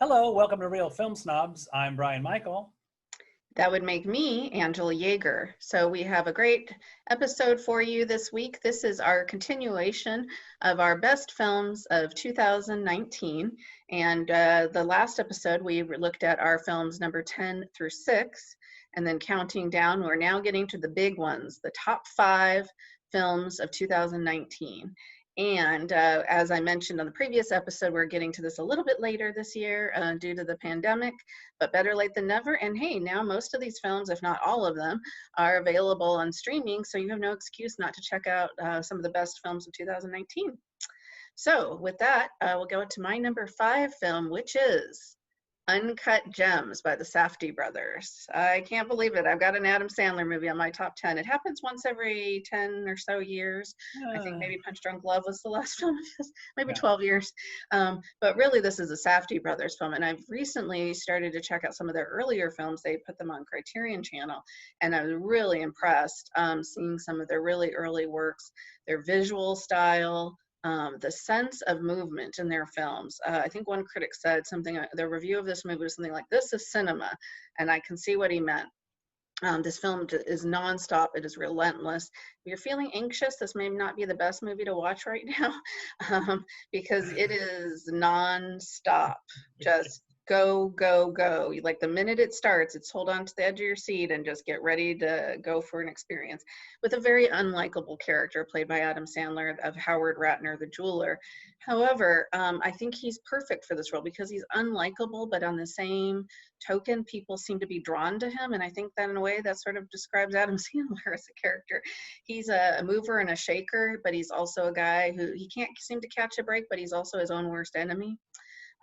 Hello, welcome to Real Film Snobs. I'm Brian Michael. That would make me Angela Yeager. So we have a great episode for you this week. This is our continuation of our best films of 2019. And the last episode, we looked at our films number 10 through 6. And then counting down, we're now getting to the big ones, the top 5 films of 2019. And as I mentioned on the previous episode, we're getting to this a little bit later this year due to the pandemic, but better late than never. And hey, now most of these films, if not all of them, are available on streaming, so you have no excuse not to check out some of the best films of 2019. So with that, we'll go into my number 5 film, which is Uncut Gems by the Safdie brothers. I can't believe it. I've got an Adam Sandler movie on my top 10. It happens once every 10 or so years. I think maybe Punch Drunk Love was the last film, maybe 12 years. But really, this is a Safdie brothers film. And I've recently started to check out some of their earlier films. They put them on Criterion Channel. And I was really impressed seeing some of their really early works, their visual style, the sense of movement in their films. I think one critic said something, their review of this movie was something like, "This is cinema," and I can see what he meant. This film is nonstop. It is relentless. If you're feeling anxious, this may not be the best movie to watch right now because it is nonstop. Just go, go, go. Like the minute it starts, it's hold on to the edge of your seat and just get ready to go for an experience with a very unlikable character played by Adam Sandler of Howard Ratner, the jeweler. However, I think he's perfect for this role because he's unlikable, but on the same token, people seem to be drawn to him. And I think that in a way that sort of describes Adam Sandler as a character. He's a mover and a shaker, but he's also a guy who he can't seem to catch a break, but he's also his own worst enemy.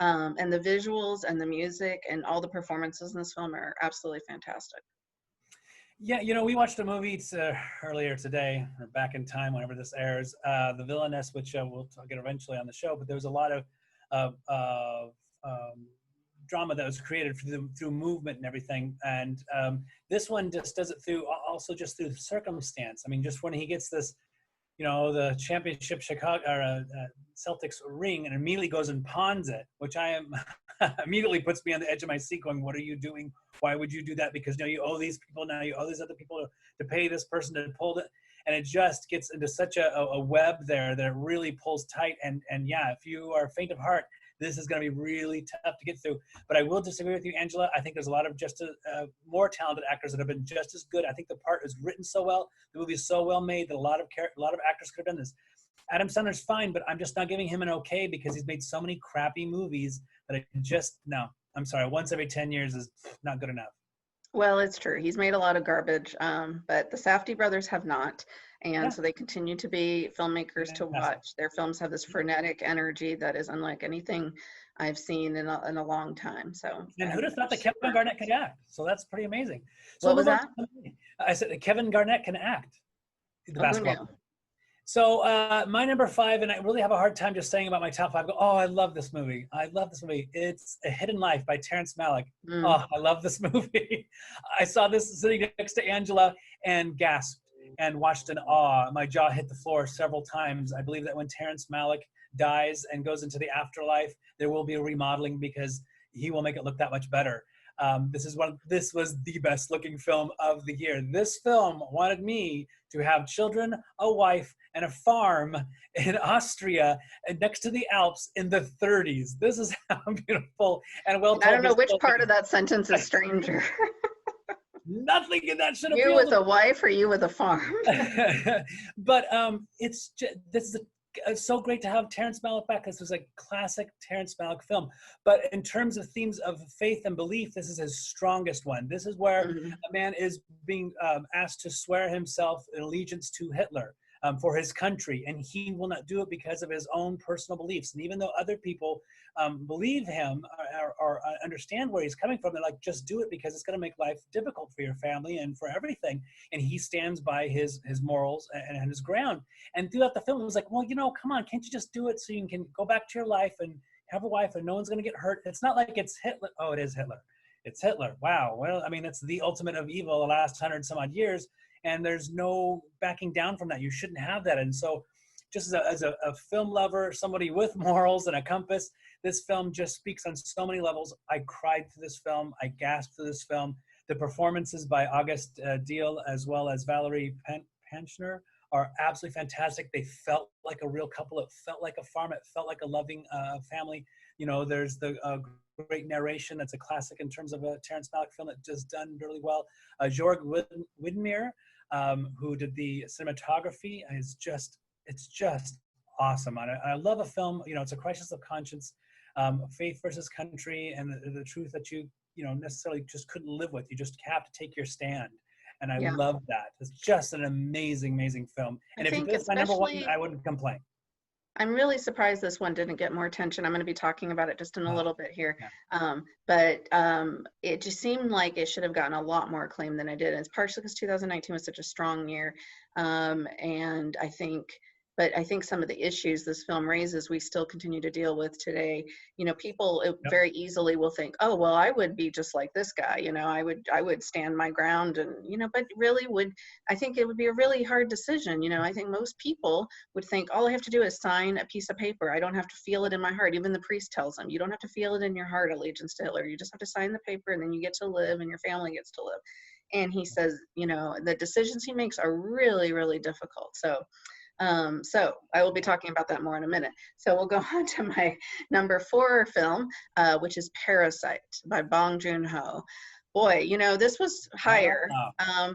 And the visuals and the music and all the performances in this film are absolutely fantastic. Yeah, you know, we watched a movie earlier today, or back in time, whenever this airs, The Villainess, which we'll talk about eventually on the show, but there was a lot of drama that was created through movement and everything. And this one just does it also just through circumstance. I mean, just when he gets this, you know, the championship Celtics ring and immediately goes and pawns it, which I am immediately puts me on the edge of my seat going, what are you doing? Why would you do that? Because now you owe these people, now you owe these other people to pay this person to pull it. And it just gets into such a web there that it really pulls tight. And yeah, if you are faint of heart, this is going to be really tough to get through. But I will disagree with you, Angela. I think there's a lot of just more talented actors that have been just as good. I think the part is written so well, the movie is so well made that a lot of actors could have done this. Adam Sandler's fine, but I'm just not giving him an okay because he's made so many crappy movies that I'm sorry, once every 10 years is not good enough. Well, it's true. He's made a lot of garbage, but the Safdie brothers have not. And so they continue to be filmmakers to watch. Their films have this frenetic energy that is unlike anything I've seen in a long time. So, and who'd have thought that Kevin Garnett could act? So that's pretty amazing. So what was that? I said Kevin Garnett can act. The basketball. So my number 5, and I really have a hard time just saying about my top 5. I love this movie. I love this movie. It's A Hidden Life by Terrence Malick. Oh, I love this movie. I saw this sitting next to Angela and gasped and watched in awe. My jaw hit the floor several times. I believe that when Terrence Malick dies and goes into the afterlife, there will be a remodeling because he will make it look that much better. This was the best looking film of the year. This film wanted me to have children, a wife, and a farm in Austria and next to the Alps in the 30s. This is how beautiful and well told. I don't know which part of that sentence is stranger. Nothing in that should have you with a wife or you with a farm. But it's so great to have Terrence Malick back. This was a classic Terrence Malick film. But in terms of themes of faith and belief, this is his strongest one. This is where a man is being asked to swear himself in allegiance to Hitler. for his country, and he will not do it because of his own personal beliefs. And even though other people believe him or understand where he's coming from, they're like, just do it because it's going to make life difficult for your family and for everything. And he stands by his morals and his ground. And throughout the film, it was like, well, come on, can't you just do it so you can go back to your life and have a wife and no one's going to get hurt? It's not like it's Hitler. Oh, it is Hitler. It's Hitler. Wow. Well, I mean, it's the ultimate of evil the last 100 some odd years. And there's no backing down from that. You shouldn't have that. And so just as a film lover, somebody with morals and a compass, this film just speaks on so many levels. I cried through this film. I gasped through this film. The performances by August Diehl as well as Valerie Panchner are absolutely fantastic. They felt like a real couple. It felt like a farm. It felt like a loving family. There's the great narration. That's a classic in terms of a Terrence Malick film that just done really well. Jorg Widmer, who did the cinematography, it's just awesome. And I love a film, it's a crisis of conscience, faith versus country, and the truth that you necessarily just couldn't live with. You just have to take your stand. And I love that. It's just an amazing, amazing film. And if you put my number one, I wouldn't complain. I'm really surprised this one didn't get more attention. I'm going to be talking about it just in a little bit here. But it just seemed like it should have gotten a lot more acclaim than it did. And it's partially because 2019 was such a strong year. And I think some of the issues this film raises, we still continue to deal with today. People very easily will think, oh, well, I would be just like this guy. I would stand my ground, and but really I think it would be a really hard decision. I think most people would think, all I have to do is sign a piece of paper. I don't have to feel it in my heart. Even the priest tells them, you don't have to feel it in your heart, allegiance to Hitler. You just have to sign the paper, and then you get to live, and your family gets to live. And he says, the decisions he makes are really, really difficult. So I will be talking about that more in a minute. So we'll go on to my number 4 film, which is Parasite by Bong Joon-ho. Boy, this was higher,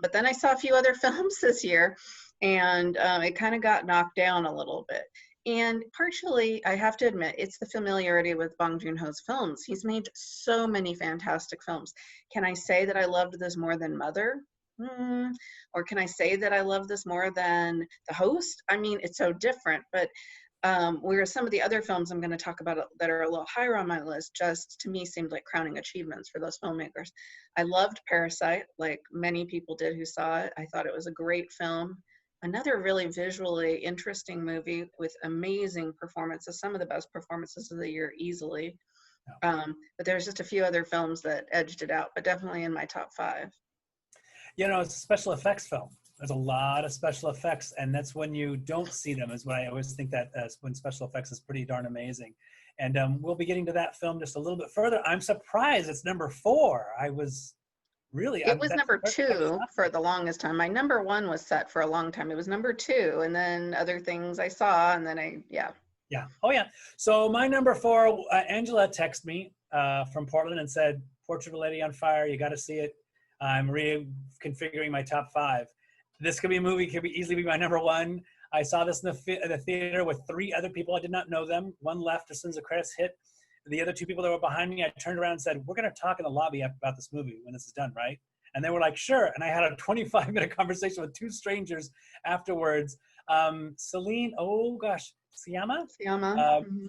but then I saw a few other films this year, and it kind of got knocked down a little bit. And partially, I have to admit, it's the familiarity with Bong Joon-ho's films. He's made so many fantastic films. Can I say that I loved this more than Mother? Or can I say that I love this more than The Host? I mean, it's so different, but whereas some of the other films I'm going to talk about that are a little higher on my list, just to me seemed like crowning achievements for those filmmakers. I loved Parasite, like many people did who saw it. I thought it was a great film. Another really visually interesting movie with amazing performances, some of the best performances of the year easily. But there's just a few other films that edged it out, but definitely in my top 5. It's a special effects film. There's a lot of special effects, and that's when you don't see them, is when I always think that when special effects is pretty darn amazing. And we'll be getting to that film just a little bit further. I'm surprised it's number 4. It was number 2 for the longest time. My number 1 was set for a long time. It was number 2, and then other things I saw, and then Yeah. Oh, yeah. So my number 4, Angela texted me from Portland and said, Portrait of a Lady on Fire, you got to see it. I'm reconfiguring my top 5. This could be a movie, could easily be my number 1. I saw this in the theater with 3 other people. I did not know them. One left as soon as the credits hit. The other 2 people that were behind me, I turned around and said, we're going to talk in the lobby about this movie when this is done, right? And they were like, sure. And I had a 25-minute conversation with 2 strangers afterwards. Céline, Sciamma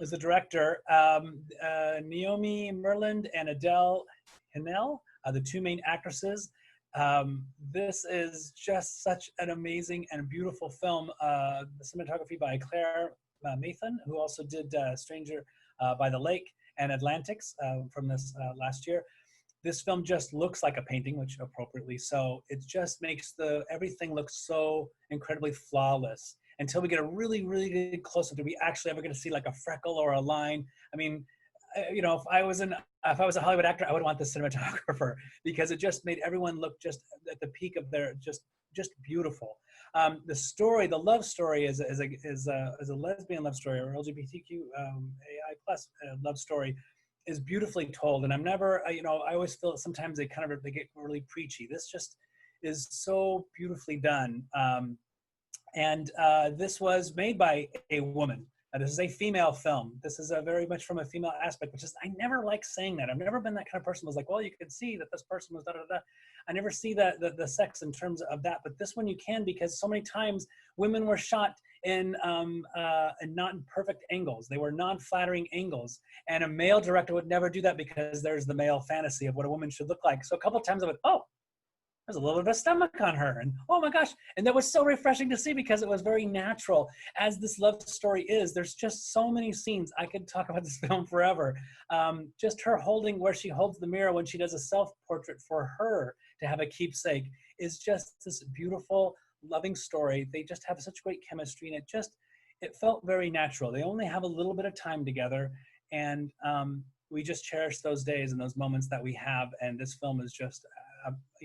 is the director. Naomi Merland and Adele Haenel, the 2 main actresses. This is just such an amazing and beautiful film. The cinematography by Claire Mathan, who also did Stranger by the Lake and Atlantics from this last year. This film just looks like a painting, which appropriately so. It just makes everything look so incredibly flawless until we get a really, really good close-up. Do we actually ever get to see like a freckle or a line? I mean, if I was a Hollywood actor, I would want the cinematographer, because it just made everyone look just at the peak of their just beautiful. The love story is a lesbian love story or LGBTQAI plus love story is beautifully told. And I'm never, I always feel sometimes they get really preachy. This just is so beautifully done. And this was made by a woman. This is a female film. This is a very much from a female aspect, which is, I never like saying that. I've never been that kind of person who was like, well, you can see that this person was da da da. I never see the sex in terms of that, but this one you can, because so many times women were shot in not in perfect angles. They were non-flattering angles, and a male director would never do that because there's the male fantasy of what a woman should look like. So a couple of times I went, oh, there's a little bit of a stomach on her, and oh my gosh, and that was so refreshing to see because it was very natural. As this love story is, there's just so many scenes. I could talk about this film forever. Just her holding, where she holds the mirror when she does a self-portrait for her to have a keepsake, is just this beautiful, loving story. They just have such great chemistry, and it felt very natural. They only have a little bit of time together, and we just cherish those days and those moments that we have. And this film is just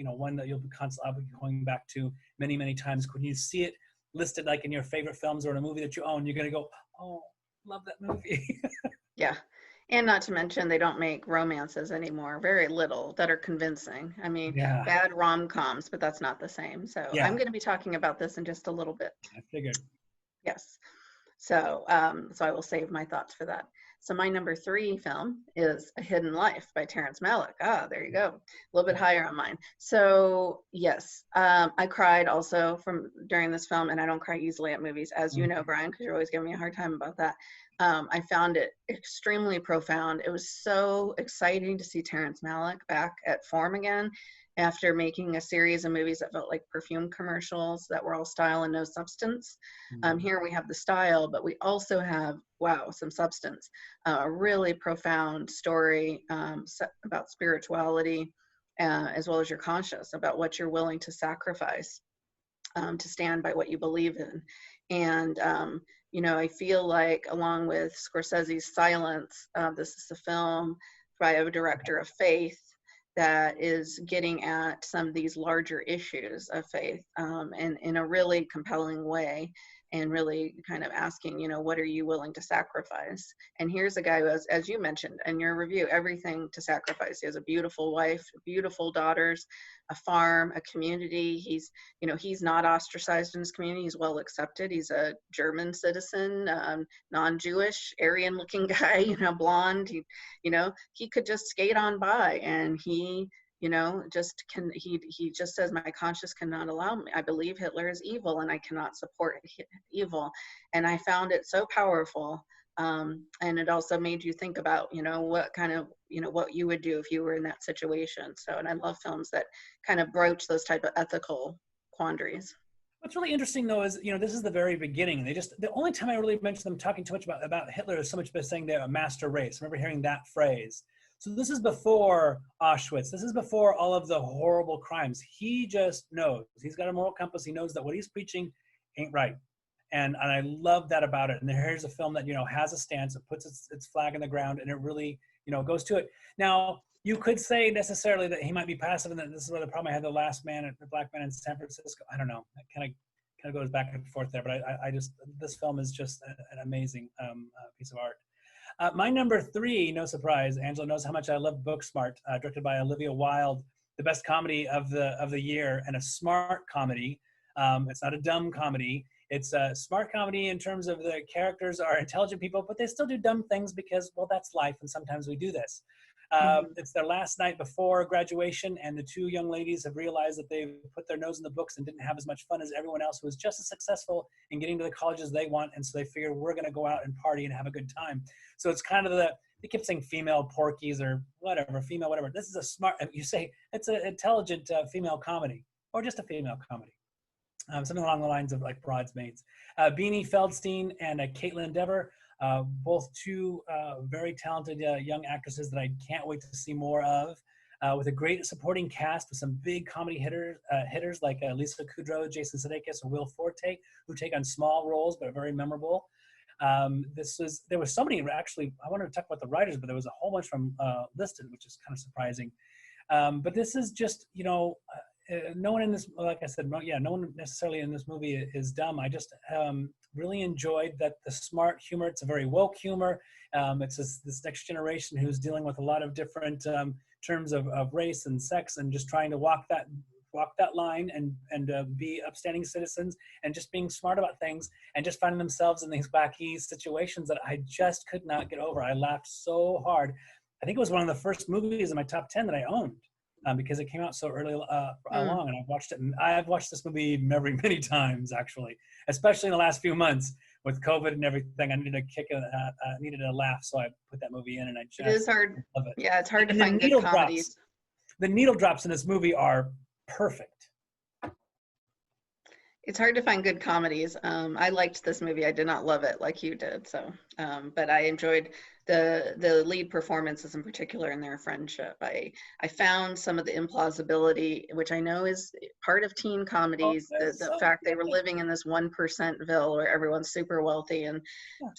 one that you'll be constantly going back to many, many times. When you see it listed like in your favorite films or in a movie that you own, you're going to go, oh, love that movie. Yeah. And not to mention, they don't make romances anymore, very little, that are convincing. I mean, Yeah. bad rom-coms, but that's not the same. So Yeah. I'm going to be talking about this in just a little bit. I figured. Yes. So I will save my thoughts for that. So my number 3 film is A Hidden Life by Terrence Malick. There you go. A little bit higher on mine. So yes, I cried also during this film, and I don't cry easily at movies, as you know, Bryan, because you're always giving me a hard time about that. I found it extremely profound. It was so exciting to see Terrence Malick back at form again after making a series of movies that felt like perfume commercials that were all style and no substance. Here we have the style, but we also have, some substance. A really profound story about spirituality, as well as your conscience, about what you're willing to sacrifice to stand by what you believe in. And I feel like, along with Scorsese's Silence, this is a film by a director of faith that is getting at some of these larger issues of faith and in a really compelling way, and really kind of asking, what are you willing to sacrifice? And here's a guy who has, as you mentioned in your review, everything to sacrifice. He has a beautiful wife, beautiful daughters, a farm, a community. He's not ostracized in his community. He's well accepted. He's a German citizen, non-Jewish, Aryan-looking guy, blonde. He could just skate on by, and he just says, my conscience cannot allow me. I believe Hitler is evil, and I cannot support evil. And I found it so powerful. And it also made you think about, what kind of, what you would do if you were in that situation. So, and I love films that kind of broach those type of ethical quandaries. What's really interesting, though, is, this is the very beginning. The only time I really mentioned them talking too much about Hitler is so much by saying they're a master race. I remember hearing that phrase. So this is before Auschwitz. This is before all of the horrible crimes. He just knows. He's got a moral compass. He knows that what he's preaching ain't right. And I love that about it. And here's a film that, has a stance. It puts its flag in the ground, and it really, goes to it. Now, you could say necessarily that he might be passive, and that this is where the problem I had the Black Man in San Francisco. I don't know. It kind of goes back and forth there. But this film is just an amazing piece of art. My number 3, no surprise, Angela knows how much I love Booksmart, directed by Olivia Wilde, the best comedy of the year, and a smart comedy. It's not a dumb comedy. It's a smart comedy in terms of the characters are intelligent people, but they still do dumb things because, well, that's life, and sometimes we do this. It's their last night before graduation, and the 2 young ladies have realized that they've put their nose in the books and didn't have as much fun as everyone else who was just as successful in getting to the colleges they want, and so they figure we're going to go out and party and have a good time. So it's kind of they keep saying female porkies or whatever, female whatever. This is a smart, you say it's an intelligent female comedy, or just a female comedy. Something along the lines of like Bridesmaids. Beanie Feldstein and Caitlin Dever, both 2 very talented young actresses that I can't wait to see more of, with a great supporting cast with some big comedy hitters like Lisa Kudrow, Jason Sudeikis, or Will Forte, who take on small roles but are very memorable. There was so many, actually, I wanted to talk about the writers, but there was a whole bunch from listed, which is kind of surprising. But this is just, no one in this, like I said, no one necessarily in this movie is dumb. I just really enjoyed that the smart humor. It's a very woke humor. It's this next generation who's dealing with a lot of different terms of race and sex, and just trying to walk walk that line and be upstanding citizens and just being smart about things and just finding themselves in these wacky situations that I just could not get over. I laughed so hard. I think it was one of the first movies in my top 10 that I owned because it came out so early along, and I've watched it. And I've watched this movie many times, actually, especially in the last few months with COVID and everything. I needed a kick, needed a laugh, so I put that movie in, and I just it is hard. love it. Yeah, it's hard And to find good comedies. The needle drops in this movie are perfect. It's hard to find good comedies. I liked this movie. I did not love it like you did. So, but I enjoyed the lead performances in particular in their friendship. I found some of the implausibility, which I know is part of teen comedies. The fact they were living in this 1%ville where everyone's super wealthy and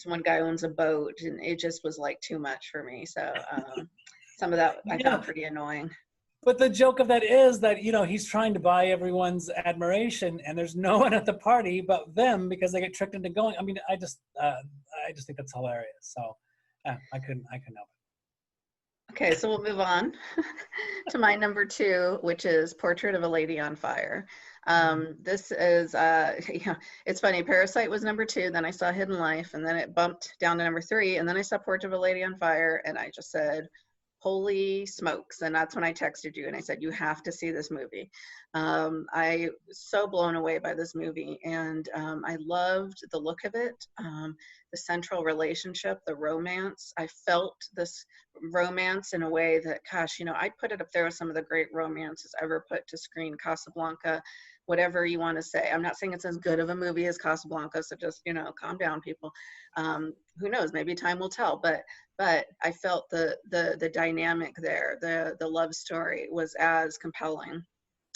one guy owns a boat, and it just was like too much for me. So some of that I found pretty annoying. But the joke of that is that, you know, he's trying to buy everyone's admiration, and there's no one at the party but them because they get tricked into going. I mean, I just think that's hilarious. So I couldn't help it. Okay, so we'll move on to my number 2, which is Portrait of a Lady on Fire. This is, it's funny. Parasite was number 2, then I saw Hidden Life, and then it bumped down to number 3, and then I saw Portrait of a Lady on Fire, and I just said, holy smokes. And that's when I texted you and I said, you have to see this movie. I was so blown away by this movie, and I loved the look of it, the central relationship, the romance. I felt this romance in a way that, gosh, you know, I'd put it up there with some of the great romances ever put to screen. Casablanca, whatever you want to say. I'm not saying it's as good of a movie as Casablanca, so just, you know, calm down, people. Who knows? Maybe time will tell. But I felt the dynamic there, the love story was as compelling.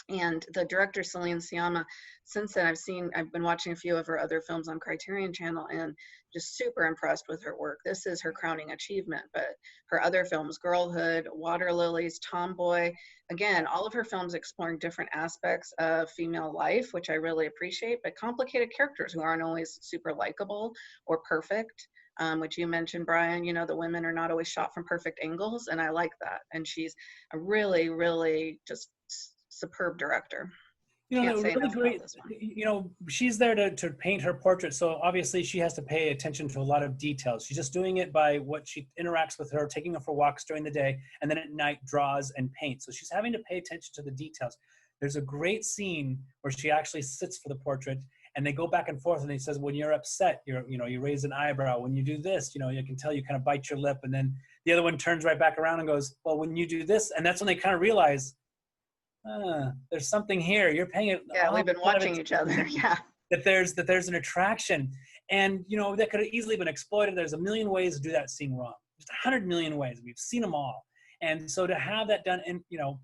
And the director, Céline Sciamma, since then I've been watching a few of her other films on Criterion Channel and just super impressed with her work. This is her crowning achievement, but her other films, Girlhood, Water Lilies, Tomboy, again, all of her films exploring different aspects of female life, which I really appreciate, but complicated characters who aren't always super likable or perfect. Which you mentioned, Bryan, you know, the women are not always shot from perfect angles, and I like that. And she's a really, really just superb director. You know, really great. You know, she's there to paint her portrait, so obviously she has to pay attention to a lot of details. She's just doing it by what she interacts with her, taking her for walks during the day, and then at night draws and paints. So she's having to pay attention to the details. There's a great scene where she actually sits for the portrait, and they go back and forth, and he says, when you're upset, you raise an eyebrow. When you do this, you know, you can tell you kind of bite your lip. And then the other one turns right back around and goes, well, when you do this, and that's when they kind of realize, there's something here. You're paying it. Yeah, we've been watching each other. Yeah. That there's an attraction. And, you know, that could have easily been exploited. There's a million ways to do that scene wrong. Just 100 million ways. We've seen them all. And so to have that done in, you know,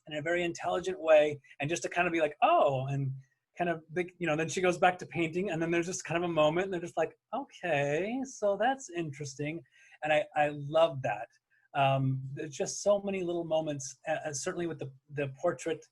in a very intelligent way, and just to kind of be like, oh, and kind of, you know, then she goes back to painting, and then there's just kind of a moment, and they're just like, okay, so that's interesting. And I love that. There's just so many little moments, certainly with the portrait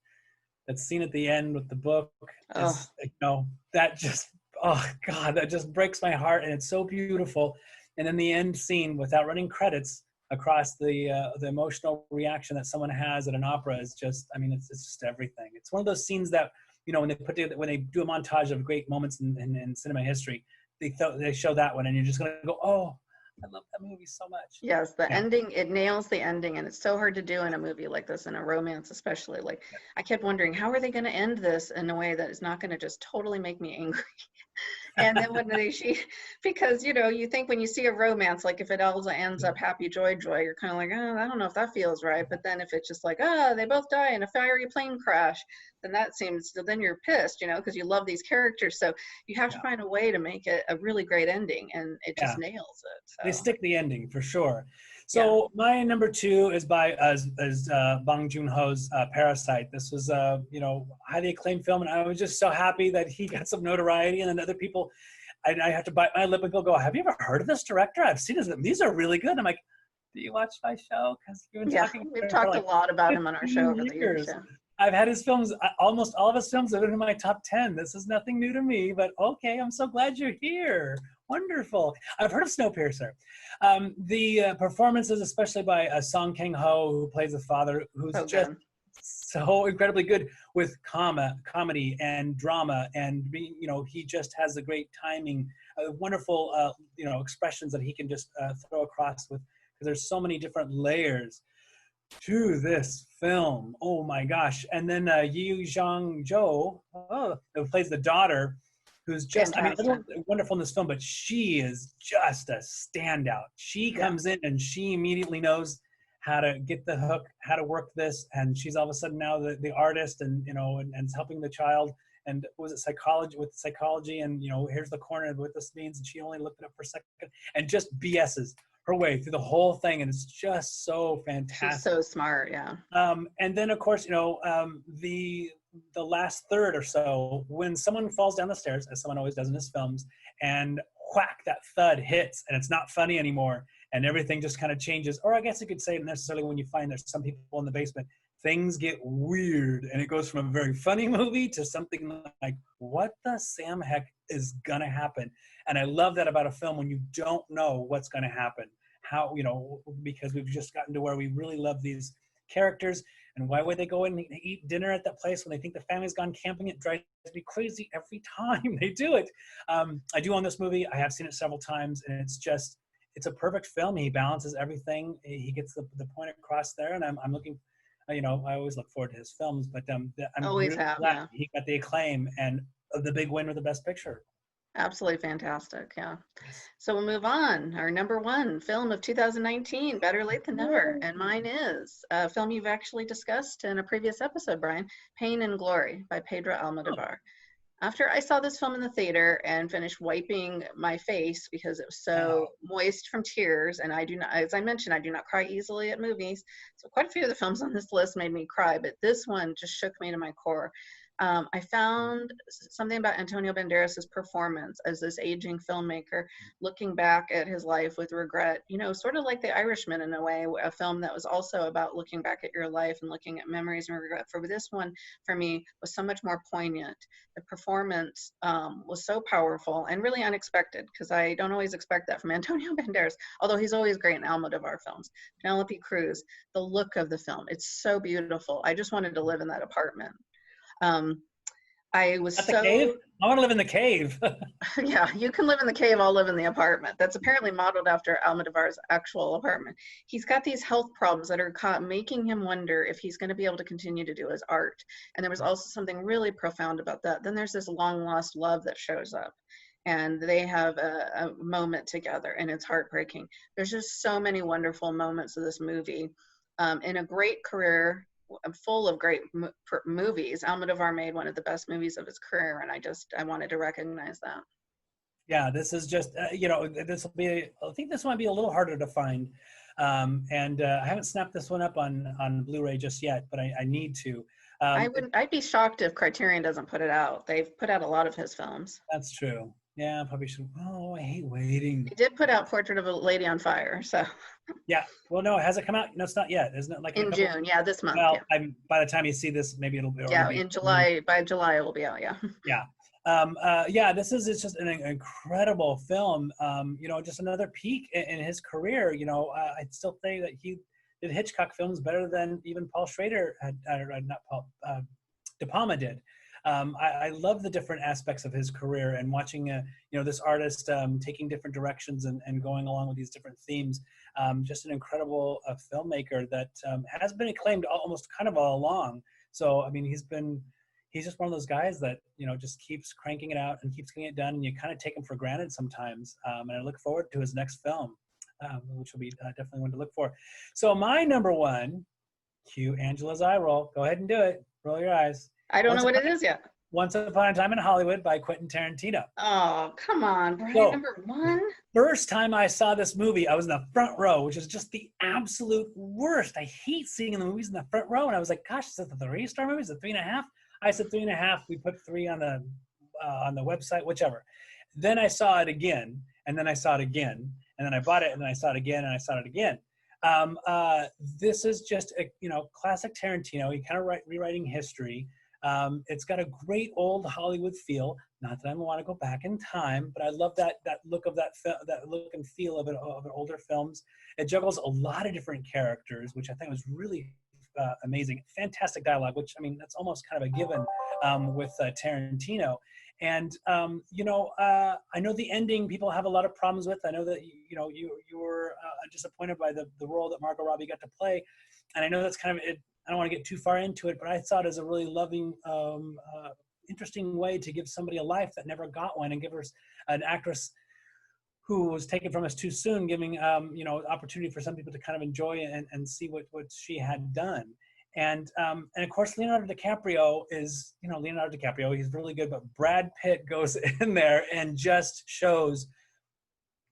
that's seen at the end with the book. Is, you know, that just, oh God, that just breaks my heart, and it's so beautiful. And then the end scene without running credits across the emotional reaction that someone has at an opera is just, I mean, it's just everything. It's one of those scenes that, you know, when they do a montage of great moments in cinema history, they show that one, and you're just gonna go, oh, I love that movie so much. Yes, the ending, it nails the ending, and it's so hard to do in a movie like this, in a romance especially. Like, I kept wondering, how are they going to end this in a way that is not going to just totally make me angry? And then when because, you know, you think when you see a romance, like if it all ends up happy, joy, you're kind of like, oh, I don't know if that feels right. But then if it's just like, they both die in a fiery plane crash, then you're pissed, you know, because you love these characters. So you have to find a way to make it a really great ending, and it just nails it. So. They stick the ending for sure. So my number 2 is by Bong Joon-ho's Parasite. This was a, you know, highly acclaimed film, and I was just so happy that he got some notoriety, and then other people, I have to bite my lip and go, have you ever heard of this director? I've seen his, these are really good. I'm like, do you watch my show? Because we've talked a lot about him on our show over the years. Yeah. I've had his films, almost all of his films have been in my top 10. This is nothing new to me, but okay, I'm so glad you're here. Wonderful. I've heard of Snowpiercer. The performances, especially by Song Kang-ho, who plays the father, who's so incredibly good with comedy and drama, and you know, he just has the great timing, wonderful you know, expressions that he can just throw across with, because there's so many different layers to this film. Oh my gosh. And then Yu Zhang-jo, who plays the daughter, who's just, Fantastic. I mean, everyone's wonderful in this film, but she is just a standout. She comes in and she immediately knows how to get the hook, how to work this, and she's all of a sudden now the artist, and you know, and helping the child, and was it psychology, and you know, here's the corner of what this means, and she only looked it up for a second, and just BS's her way through the whole thing, and it's just so fantastic. She's so smart, yeah. And then of course, you know, the last third or so, when someone falls down the stairs, as someone always does in his films, and whack, that thud hits, and it's not funny anymore, and everything just kind of changes. Or I guess you could say necessarily when you find there's some people in the basement, things get weird, and it goes from a very funny movie to something like, what the Sam heck is gonna happen? And I love that about a film, when you don't know what's gonna happen. How, you know, because we've just gotten to where we really love these characters, and why would they go in and eat dinner at that place when they think the family's gone camping? It drives me crazy every time they do it. I do own this movie. I have seen it several times, and it's a perfect film. He balances everything. He gets the point across there, and I'm looking, you know, I always look forward to his films, but I'm Always really have, glad yeah. he got the acclaim and the big win with the Best Picture. Absolutely fantastic, yeah. So we'll move on. Our number one film of 2019, Better Late Than Never. And mine is a film you've actually discussed in a previous episode, Bryan, Pain and Glory by Pedro Almodovar. After I saw this film in the theater and finished wiping my face because it was so moist from tears, and I do not, as I mentioned, I do not cry easily at movies. So quite a few of the films on this list made me cry, but this one just shook me to my core. I found something about Antonio Banderas' performance as this aging filmmaker, looking back at his life with regret, you know, sort of like The Irishman in a way, a film that was also about looking back at your life and looking at memories and regret. For this one, for me, was so much more poignant. The performance was so powerful and really unexpected, because I don't always expect that from Antonio Banderas, although he's always great in Almodovar films. Penelope Cruz, the look of the film, it's so beautiful. I just wanted to live in that apartment. I was At the cave? I want to live in the cave. Yeah, you can live in the cave, I'll live in the apartment. That's apparently modeled after Almodovar's actual apartment. He's got these health problems that are making him wonder if he's going to be able to continue to do his art. And there was also something really profound about that. Then there's this long lost love that shows up, and they have a moment together, and it's heartbreaking. There's just so many wonderful moments of this movie. In a great career, full of great movies, Almodovar made one of the best movies of his career, and I wanted to recognize that. Yeah, this is just, you know, I think this might be a little harder to find. And I haven't snapped this one up on Blu-ray just yet, but I need to. I'd be shocked if Criterion doesn't put it out. They've put out a lot of his films. That's true. Yeah, I probably should. Oh, I hate waiting. They did put out Portrait of a Lady on Fire, so. Yeah. Well, no, has it come out? No, it's not yet, isn't it? Like in June, yeah, this month. Well, yeah. by the time you see this, maybe it'll be. Yeah, in July. By July, it will be out. Yeah. Yeah. Yeah. It's just an incredible film. You know, just another peak in his career. You know, I'd still say that he did Hitchcock films better than even Paul Schrader De Palma did. I love the different aspects of his career, and watching, you know, this artist taking different directions and going along with these different themes. Just an incredible filmmaker that has been acclaimed almost kind of all along. So, I mean, he's just one of those guys that, you know, just keeps cranking it out and keeps getting it done, and you kind of take him for granted sometimes. And I look forward to his next film, which will be definitely one to look for. So my number one, cue Angela's eye roll. Go ahead and do it. Roll your eyes. I don't know what it is yet. Once Upon a Time in Hollywood by Quentin Tarantino. Oh, come on, Bryan, So, number one? First time I saw this movie, I was in the front row, which is just the absolute worst. I hate seeing the movies in the front row. And I was like, gosh, is it the 3-star movie? Is it 3.5? I said 3.5. We put 3 on the website, whichever. Then I saw it again, and then I saw it again, and then I bought it, and then I saw it again, and I saw it again. This is just a, you know, classic Tarantino. He kind of rewriting history. It's got a great old Hollywood feel. Not that I want to go back in time, but I love that look of that look and feel of older films. It juggles a lot of different characters, which I think was really amazing. Fantastic dialogue, which, I mean, that's almost kind of a given with Tarantino. And I know the ending people have a lot of problems with. I know that you were disappointed by the role that Margot Robbie got to play, and I know that's kind of it. I don't want to get too far into it, but I thought it was a really loving, interesting way to give somebody a life that never got one, and give her an actress who was taken from us too soon, giving opportunity for some people to kind of enjoy and see what she had done. And of course, Leonardo DiCaprio is, Leonardo DiCaprio, he's really good, but Brad Pitt goes in there and just shows,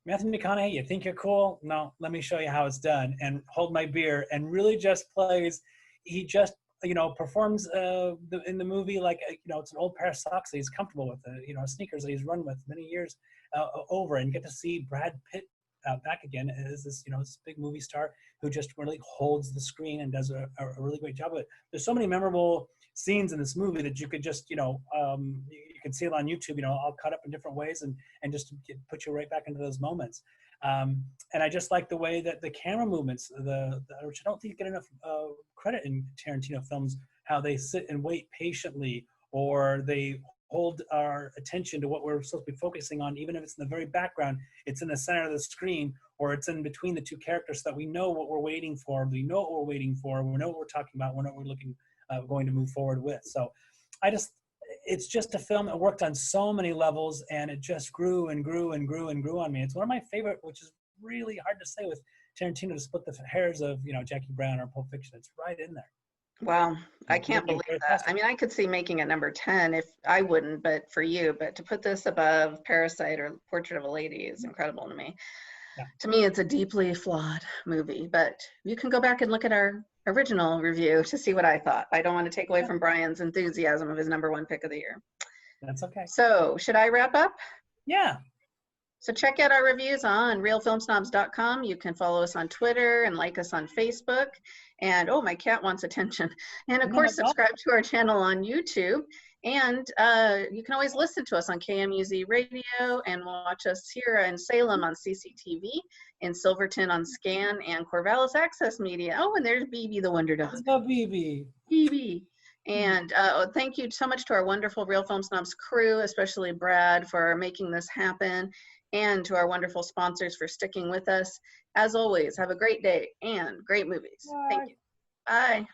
Matthew McConaughey, you think you're cool? No, let me show you how it's done, and hold my beer, and really just plays, he just, performs in the movie like, it's an old pair of socks that he's comfortable with, sneakers that he's run with many years over, and get to see Brad Pitt back again as this, this big movie star who just really holds the screen and does a really great job of it. There's so many memorable scenes in this movie that you could just, you can see it on YouTube, all cut up in different ways and just put you right back into those moments. And I just like the way that the camera movements, which I don't think get enough credit in Tarantino films, how they sit and wait patiently, or they hold our attention to what we're supposed to be focusing on, even if it's in the very background, it's in the center of the screen, or it's in between the two characters, so that we know what we're waiting for, we know what we're waiting for, we know what we're talking about, we know what we're going to move forward with. So it's just a film that worked on so many levels, and it just grew and grew and grew and grew on me. It's one of my favorite, which is really hard to say with Tarantino, to split the hairs of, Jackie Brown or Pulp Fiction. It's right in there. Wow, I can't believe that. I mean, I could see making it number 10 if I wouldn't, but for you, but to put this above Parasite or Portrait of a Lady is incredible to me. Yeah. To me, it's a deeply flawed movie, but you can go back and look at our original review to see what I thought. I don't want to take away from Bryan's enthusiasm of his number 1 pick of the year. That's okay. So should I wrap up? Yeah. So check out our reviews on realfilmsnobs.com. You can follow us on Twitter and like us on Facebook. And, oh, my cat wants attention. And, of course, subscribe to our channel on YouTube. And you can always listen to us on KMUZ Radio and watch us here in Salem on CCTV, in Silverton on Scan, and Corvallis Access Media. Oh, and there's BB the Wonder Dog. Let's go, BB. BB. And thank you so much to our wonderful Real Film Snobs crew, especially Brad, for making this happen, and to our wonderful sponsors for sticking with us. As always, have a great day and great movies. Bye. Thank you. Bye.